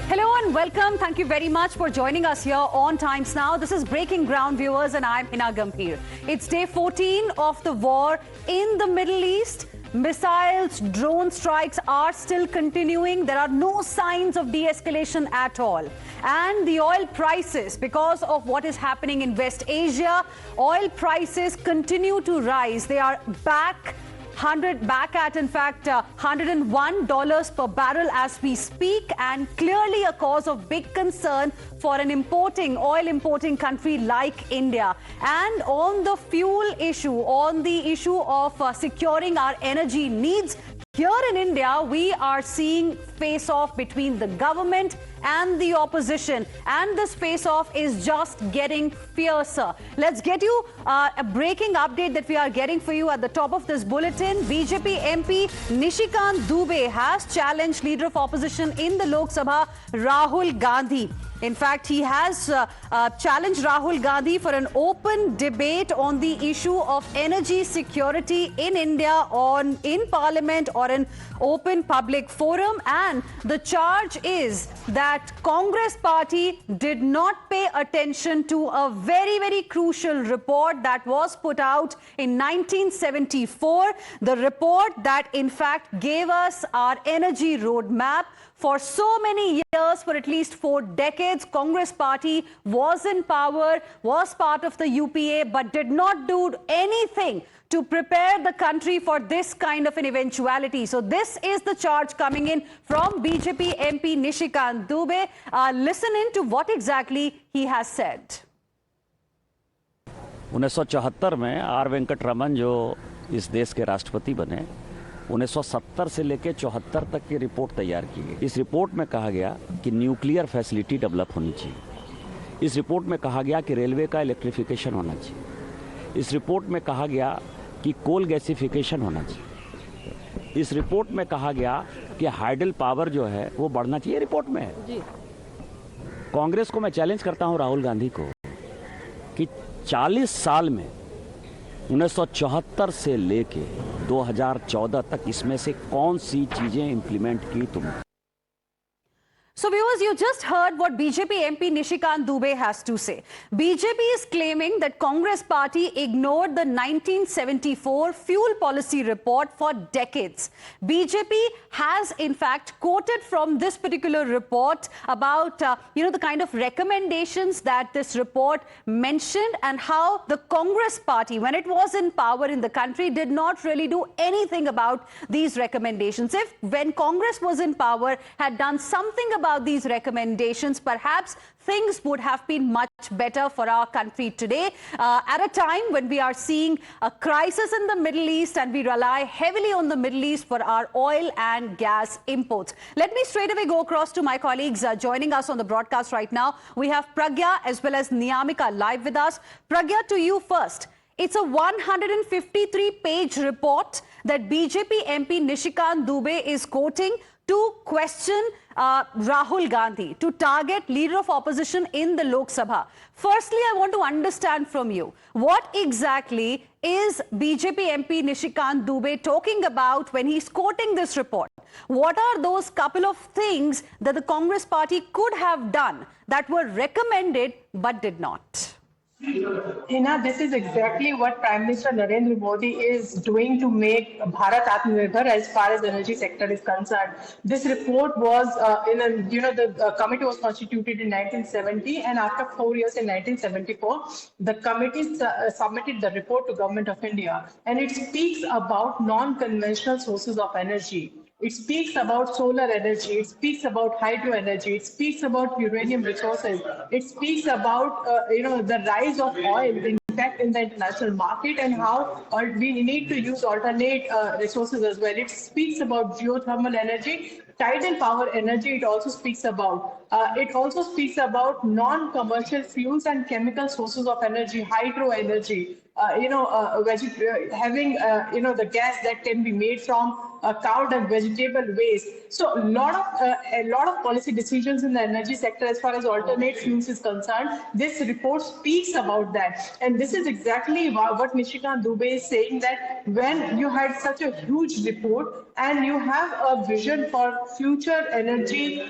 Hello and welcome. Thank you very much for joining us here on Times Now. This is Breaking Ground, viewers, and I'm Hina Gambhir. It's day 14 of the war in the Middle East. Missiles, drone strikes are still continuing. There are no signs of de-escalation at all. And the oil prices, because of what is happening in West Asia, oil prices continue to rise. They are back at, in fact, $101 per barrel as we speak, and clearly a cause of big concern for an oil importing country like India. And on the fuel issue, on the issue of securing our energy needs, here in India, we are seeing face-off between the government and the opposition, and this face-off is just getting fiercer. Let's get you a breaking update that we are getting for you at the top of this bulletin. BJP MP Nishikant Dubey has challenged Leader of Opposition in the Lok Sabha, Rahul Gandhi. In fact, he has challenged Rahul Gandhi for an open debate on the issue of energy security in India in Parliament or an open public forum. And the charge is that Congress party did not pay attention to a very, very crucial report that was put out in 1974. The report that, in fact, gave us our energy roadmap. For so many years, for at least 4 decades, Congress party was in power, was part of the UPA, but did not do anything to prepare the country for this kind of an eventuality. So this is the charge coming in from BJP MP Nishikant Dubey. Listen in to what exactly he has said. 1974 में are Venkat Raman जो इस देश के राष्ट्रपति बने, 1970 से लेकर 74 तक की रिपोर्ट तैयार की गई। इस रिपोर्ट में कहा गया कि न्यूक्लियर फैसिलिटी डेवलप होनी चाहिए। इस रिपोर्ट में कहा गया कि रेलवे का इलेक्ट्रिफिकेशन होना चाहिए। इस रिपोर्ट में कहा गया कि कोल गैसिफिकेशन होना चाहिए। इस रिपोर्ट में कहा गया कि हाइडल पावर जो है वो बढ़ना चाहिए। रिपोर्ट में है। कांग्रेस को मैं चैलेंज करता हूं, राहुल गांधी को, कि 40 साल में 1974 से लेके 2014 तक इसमें से कौन सी चीजें इंप्लीमेंट की तुमने? So viewers, you just heard what BJP MP Nishikant Dubey has to say. BJP is claiming that Congress party ignored the 1974 fuel policy report for decades. BJP has in fact quoted from this particular report about the kind of recommendations that this report mentioned, and how the Congress party, when it was in power in the country, did not really do anything about these recommendations. If when Congress was in power had done something about these recommendations, perhaps things would have been much better for our country today, at a time when we are seeing a crisis in the Middle East and we rely heavily on the Middle East for our oil and gas imports. Let me straight away go across to my colleagues joining us on the broadcast right now. We have Pragya as well as Niyamika live with us. Pragya, to you first. It's a 153-page report that BJP MP Nishikant Dubey is quoting to question Rahul Gandhi, to target Leader of Opposition in the Lok Sabha. Firstly, I want to understand from you, what exactly is BJP MP Nishikant Dubey talking about when he's quoting this report? What are those couple of things that the Congress party could have done that were recommended but did not? Hina, this is exactly what Prime Minister Narendra Modi is doing to make Bharat Atmanirbhar as far as the energy sector is concerned. This report was, the committee was constituted in 1970, and after 4 years in 1974, the committee submitted the report to Government of India, and it speaks about non-conventional sources of energy. It speaks about solar energy, it speaks about hydro energy, it speaks about uranium resources, it speaks about the rise of oil in the international market, and how we need to use alternate resources as well. It speaks about geothermal energy, tidal power energy. It also speaks about non-commercial fuels and chemical sources of energy, hydro energy. Having the gas that can be made from cow and vegetable waste. So a lot of policy decisions in the energy sector as far as alternate fuels is concerned, this report speaks about that. And this is exactly what Nishikant Dubey is saying, that when you had such a huge report and you have a vision for future energy,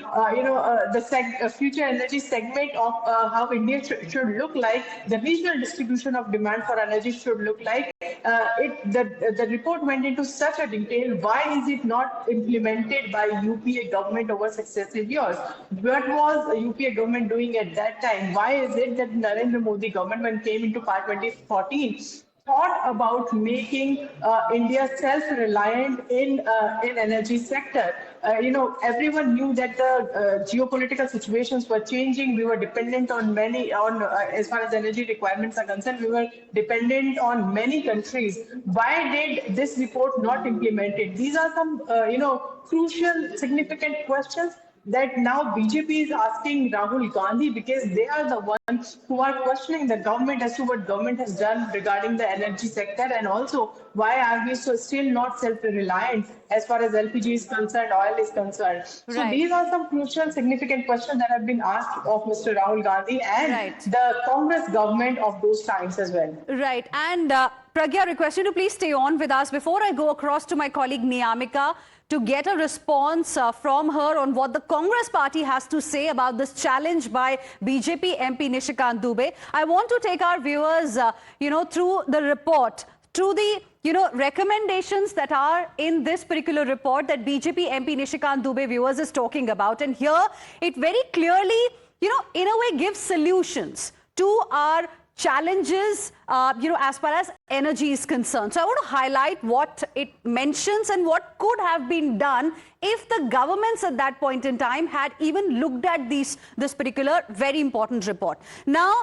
future energy segment of how India should look like, the regional distribution of demand for energy should look like. The report went into such a detail. Why is it not implemented by UPA government over successive years? What was the UPA government doing at that time? Why is it that Narendra Modi government, when came into power 2014, thought about making India self-reliant in energy sector? Everyone knew that the geopolitical situations were changing. We were dependent on as far as energy requirements are concerned, we were dependent on many countries. Why did this report not implemented? These are some, crucial, significant questions that now BJP is asking Rahul Gandhi, because they are the ones who are questioning the government as to what government has done regarding the energy sector, and also why are we still not self-reliant as far as LPG is concerned, oil is concerned. So these are some crucial, significant questions that have been asked of Mr. Rahul Gandhi and the Congress government of those times as well. Right. And Pragya, request you to please stay on with us. Before I go across to my colleague Niyamika, to get a response from her on what the Congress party has to say about this challenge by BJP MP Nishikant Dubey, I want to take our viewers, through the report, through the, recommendations that are in this particular report that BJP MP Nishikant Dubey viewers is talking about. And here it very clearly, in a way gives solutions to our challenges, as far as energy is concerned. So I want to highlight what it mentions and what could have been done if the governments at that point in time had even looked at this particular very important report. Now,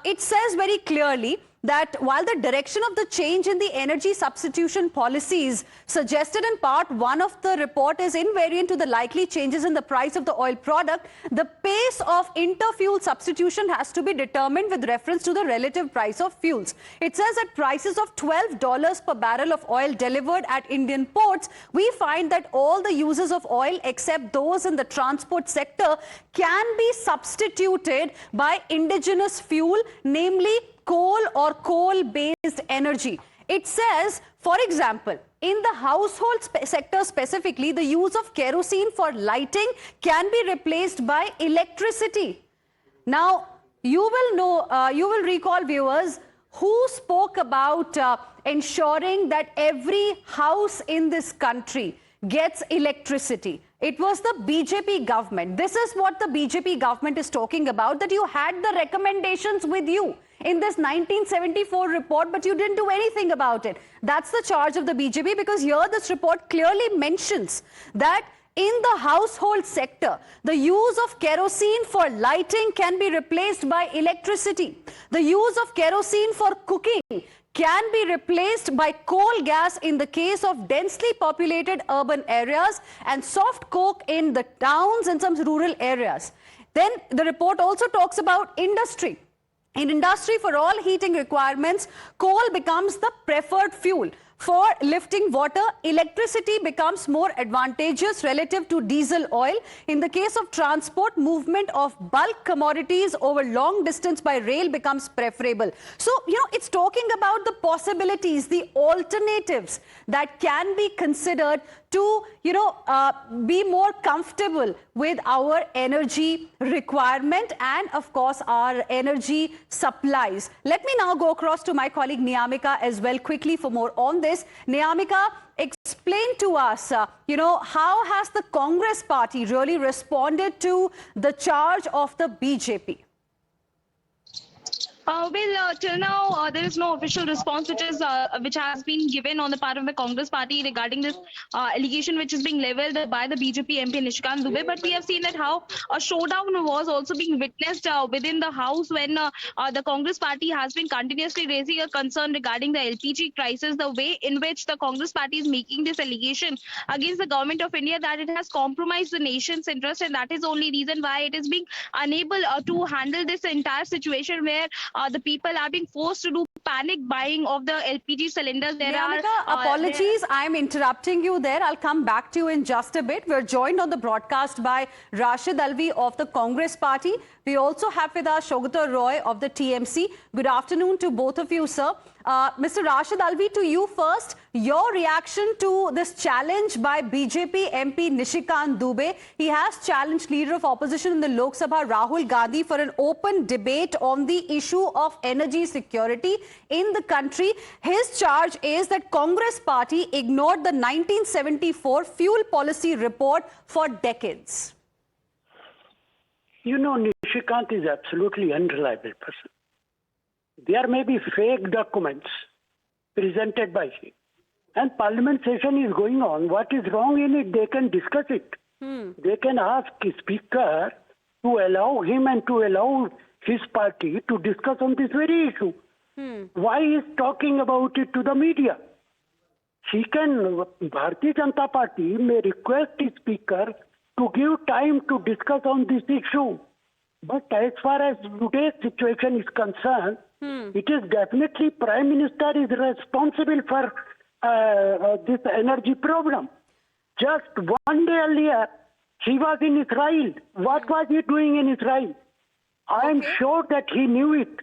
it says very clearly that while the direction of the change in the energy substitution policies suggested in part 1 of the report is invariant to the likely changes in the price of the oil product, the pace of interfuel substitution has to be determined with reference to the relative price of fuels. It says at prices of $12 per barrel of oil delivered at Indian ports, we find that all the users of oil except those in the transport sector can be substituted by indigenous fuel, namely coal or coal-based energy. It says, for example, in the household sector specifically, the use of kerosene for lighting can be replaced by electricity. Now, you will know, you will recall, viewers, who spoke about ensuring that every house in this country gets electricity. It was the BJP government. This is what the BJP government is talking about, that you had the recommendations with you in this 1974 report, but you didn't do anything about it. That's the charge of the BJP, because here this report clearly mentions that in the household sector, the use of kerosene for lighting can be replaced by electricity. The use of kerosene for cooking can be replaced by coal gas in the case of densely populated urban areas and soft coke in the towns and some rural areas. Then the report also talks about industry. In industry, for all heating requirements, coal becomes the preferred fuel. For lifting water, electricity becomes more advantageous relative to diesel oil. In the case of transport, movement of bulk commodities over long distance by rail becomes preferable. So, it's talking about the possibilities, the alternatives that can be considered to, be more comfortable with our energy requirement and, of course, our energy supplies. Let me now go across to my colleague Niyamika as well quickly for more on this. Niyamika, explain to us, how has the Congress party really responded to the charge of the BJP? Till now, there is no official response which has been given on the part of the Congress party regarding this allegation which is being leveled by the BJP MP Nishikant Dubey. But we have seen that how a showdown was also being witnessed within the House when the Congress party has been continuously raising a concern regarding the LPG crisis, the way in which the Congress party is making this allegation against the government of India that it has compromised the nation's interest, and that is the only reason why it is being unable to handle this entire situation where the people are being forced to do panic buying of the LPG cylinders. Apologies, I'm interrupting you there. I'll come back to you in just a bit. We're joined on the broadcast by Rashid Alvi of the Congress party. We also have with us Saugata Roy of the TMC. Good afternoon to both of you, sir. Mr. Rashid Alvi, to you first. Your reaction to this challenge by BJP MP Nishikant Dubey. He has challenged Leader of Opposition in the Lok Sabha, Rahul Gandhi, for an open debate on the issue of energy security in the country. His charge is that Congress party ignored the 1974 fuel policy report for decades. You know, Nishikant is absolutely unreliable person. There may be fake documents presented by him. And parliament session is going on. What is wrong in it? They can discuss it. They can ask the speaker to allow him and to allow his party to discuss on this very issue. Why is talking about it to the media? He can, Bharatiya Janata Party may request the speaker to give time to discuss on this issue. But as far as today's situation is concerned, it is definitely Prime Minister is responsible for this energy problem. Just one day earlier, he was in Israel. What was he doing in Israel? I am sure that he knew it.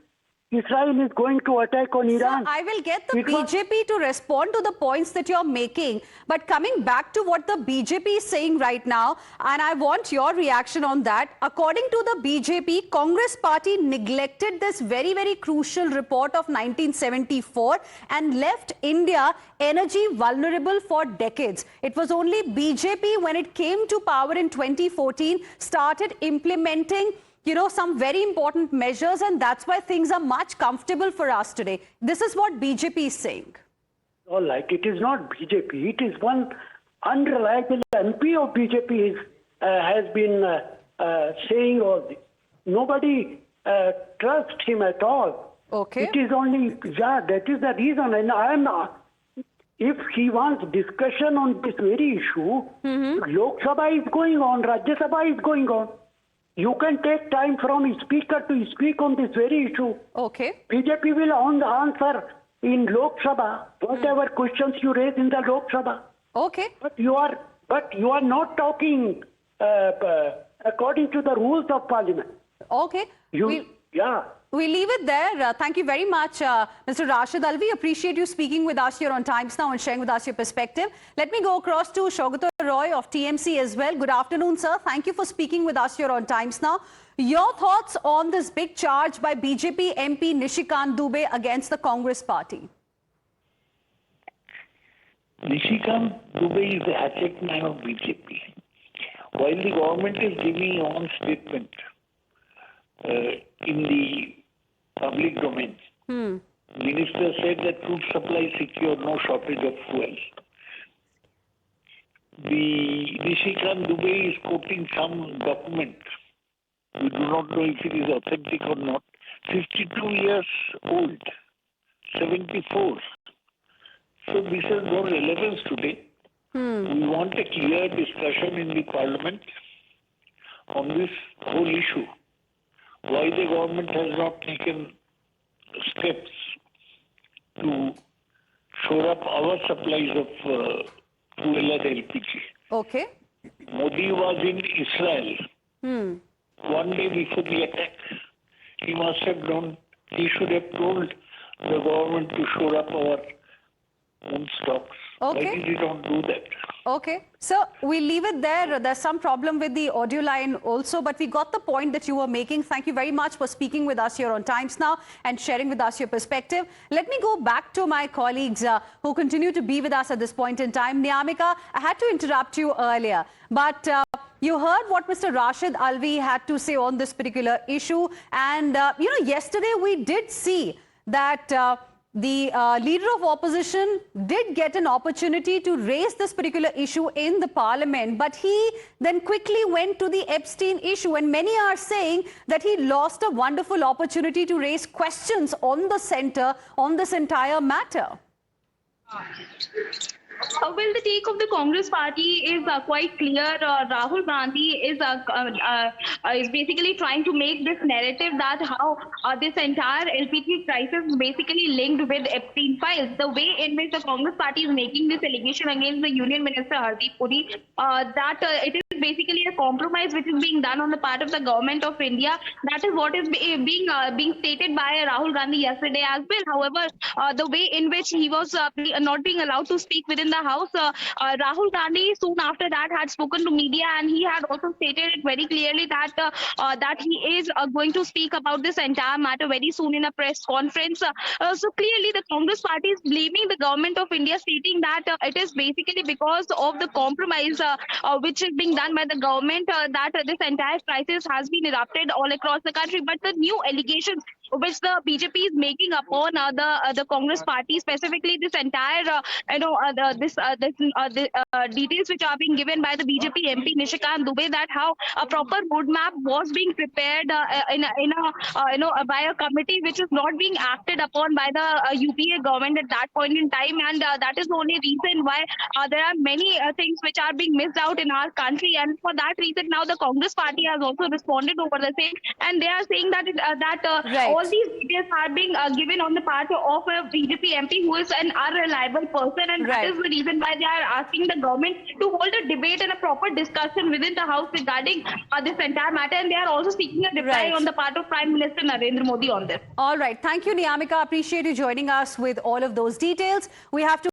Israel is going to attack on Iran. So I will get the BJP to respond to the points that you're making. But coming back to what the BJP is saying right now, and I want your reaction on that. According to the BJP, Congress party neglected this very, very crucial report of 1974 and left India energy vulnerable for decades. It was only BJP, when it came to power in 2014, started implementing some very important measures, and that's why things are much comfortable for us today. This is what BJP is saying. All right, it is not BJP. It is one unreliable MP of BJP has been saying all this. Nobody trusts him at all. Okay. It is only, that is the reason. And I am not. If he wants discussion on this very issue, Lok Sabha is going on, Rajya Sabha is going on. You can take time from a speaker to speak on this very issue. Okay. BJP will answer in Lok Sabha whatever questions you raise in the Lok Sabha. Okay. But you are not talking according to the rules of Parliament. Okay. We leave it there. Thank you very much, Mr. Rashid Alvi. Appreciate you speaking with us here on Times Now and sharing with us your perspective. Let me go across to Saugata Roy of TMC as well. Good afternoon, sir. Thank you for speaking with us here on Times Now. Your thoughts on this big charge by BJP MP Nishikant Dubey against the Congress party? Nishikant Dubey is the hatchet man of BJP. While the government is giving on statement in the public domain, Minister said that food supply secure, no shortage of fuel. The Nishikant Dubey is quoting some document. We do not know if it is authentic or not. 52 years old, 74. So this has no relevance today. We want a clear discussion in the Parliament on this whole issue. Why the government has not taken steps to shore up our supplies of fuel and LPG. Okay. Modi was in Israel. One day before the attack, he must have known, he should have told the government to shore up our own stocks. Okay. Why did he not do that? Okay. So we leave it there. There's some problem with the audio line also, but we got the point that you were making. Thank you very much for speaking with us here on Times Now and sharing with us your perspective. Let me go back to my colleagues who continue to be with us at this point in time. Niyamika, I had to interrupt you earlier, but you heard what Mr. Rashid Alvi had to say on this particular issue. And, yesterday we did see that the Leader of Opposition did get an opportunity to raise this particular issue in the Parliament, but he then quickly went to the Epstein issue, and many are saying that he lost a wonderful opportunity to raise questions on the centre on this entire matter. Well, the take of the Congress party is quite clear. Rahul Gandhi is basically trying to make this narrative that how this entire LPG crisis is basically linked with Epstein files. The way in which the Congress party is making this allegation against the Union Minister Hardeep Puri, that it is basically a compromise which is being done on the part of the government of India. That is what is being stated by Rahul Gandhi yesterday as well. However, the way in which he was not being allowed to speak within the House, Rahul Gandhi soon after that had spoken to media, and he had also stated it very clearly that that he is going to speak about this entire matter very soon in a press conference. So clearly, the Congress party is blaming the government of India, stating that it is basically because of the compromise which is being done by the government that this entire crisis has been erupted all across the country. But the new allegations which the BJP is making upon the Congress party, specifically this entire details which are being given by the BJP MP Nishikant Dubey, that how a proper roadmap was being prepared by a committee which is not being acted upon by the UPA government at that point in time, and that is the only reason why there are many things which are being missed out in our country. And for that reason, now the Congress party has also responded over the same, and they are saying that Right. all these details are being given on the part of a BJP MP who is an unreliable person, and Right. that is the reason why they are asking the government to hold a debate and a proper discussion within the House regarding this entire matter, and they are also seeking a reply Right. on the part of Prime Minister Narendra Modi on this. All right. Thank you, Niyamika. Appreciate you joining us with all of those details. We have to